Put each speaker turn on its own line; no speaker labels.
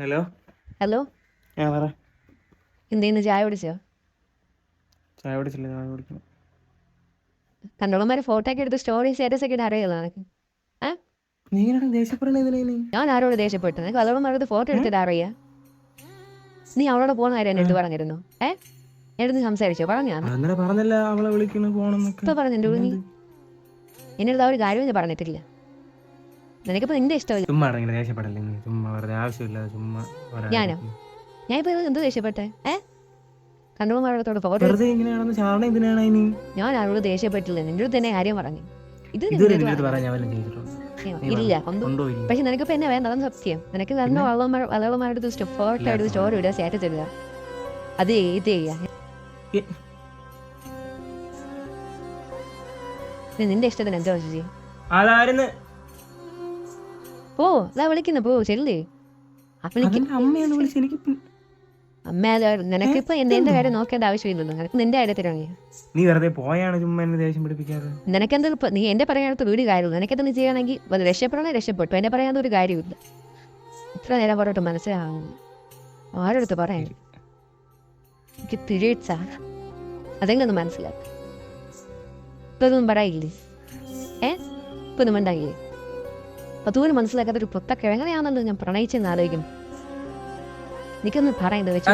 Hello.
Hello,
ആ പറ.
എന്തെയ്യുന്നു? ചായ കുടിച്ചോ?
ചായ കുടിച്ചില്ല, ചായ കുടിക്കണം.
കണ്ടോളന്മാര് ഫോട്ടോ ഒക്കെ എടുത്ത് സ്റ്റോറി സ്റ്റാറ്റസ് ഒക്കെ ഇട്ട് അറിയാലോ നിനക്ക്.
നീ ഇങ്ങനെ ദേഷ്യപ്പെടണ എന്തിനാ?
ഞാൻ ആരോട് ദേഷ്യപ്പെട്ടു? നിനക്ക് കണ്ടോളന്മാരുടെ ഫോട്ടോ എടുത്തിട്ട് അറിയാ? നീ അവളോട് പോകുന്ന കാര്യം എന്നെ എടുത്ത് പറഞ്ഞിരുന്നു. എടുത്ത് സംസാരിച്ചോ? പറഞ്ഞാ
അന്നേരം പറഞ്ഞല്ല അവളെ വിളിക്കുന്നു പോണെന്നൊക്കെ.
ഇപ്പൊ പറഞ്ഞിട്ടുണ്ട് നീ എന്നെടുത്ത് ആ ഒരു കാര്യം ഞാൻ പറഞ്ഞിട്ടില്ല. നിനക്കിപ്പോ നിന്റെ ഇഷ്ടമില്ല.
ചുമ്മാ ഇങ്ങനെ ദേഷ്യപ്പെടല്ലേ നീ, ചുമ്മാ വെറുതെ ആവശ്യമില്ല ചുമ്മാ.
ഞാനോ? ഞാൻ ഇപ്പൊ എന്ത് ദേഷ്യപ്പെട്ടെ? കണ്ടോളന്മാരോടത്തോട് ഫോട്ടോ
വെറുതെ ഇങ്ങനെയാണെന്ന് ചാടണം എന്തിനാണ് ഇനി?
ഞാൻ ആരോട് ദേഷ്യപ്പെട്ടില്ല, നിന്റെ അടുത്ത് തന്നെ കാര്യം പറഞ്ഞു.
ഇതുവരെ നിന്റെ അടുത്ത് പറയാൻ ഞാൻ വല്ലതും ചെയ്തിട്ടുണ്ടോ?
ഇല്ല. പക്ഷെ നിനക്കിപ്പോ എന്നെ വേണ്ട, അതൊന്നും സത്യം. നിനക്ക് കണ്ട വളവന്മാരുടെ അടുത്ത് ഫോട്ടോ എടുത്ത് സ്റ്റോറി ഇടുക, സ്റ്റാറ്റസ് ഇടുക, അത് ഇത് ചെയ്യാ. നിന്റെ ഇഷ്ടത്തിന് എന്താ ചെയ്യും? പോ, അതാ വിളിക്കുന്ന, പോ ചെല്ലേ. അമ്മ നിനക്കിപ്പോ എന്റെ കാര്യം നോക്കേണ്ട ആവശ്യമില്ലല്ലോ. നിനക്ക് നിന്റെ കാര്യത്തിലാണ്.
നീ വെറുതെ പോയാണ് ചുമ്മാ എന്നെ ദേഷ്യം പിടിപ്പിക്കാറ്.
നിനക്കെന്താ നീ എന്റെ പറയാത്ത വീട് കാര്യമില്ല. നിനക്കെന്താ നീ ചെയ്യണമെങ്കിൽ രക്ഷപ്പെടണേ രക്ഷപ്പെട്ടു. എന്നെ പറയാത്ത ഒരു കാര്യമില്ല. ഇത്ര നേരം പറഞ്ഞിട്ട് മനസ്സിലാവുന്നു. ആരോടുത്ത് പറയാൻ എനിക്ക് തിരിച്ച അതെങ്കിലും ഒന്ന് മനസ്സിലാക്ക. ഇപ്പൊ ഇതൊന്നും പറയില്ലേ? ഇപ്പൊ ഒന്നും ഉണ്ടാകില്ലേ? അതുപോലെ മനസ്സിലാക്കാത്തൊരു പൊത്തക്കിഴങ്ങനെയാണെന്നല്ലോ ഞാൻ പ്രണയിച്ചെന്ന് ആലോചിക്കും. എനിക്കൊന്ന് പറയുന്നത് വെച്ച്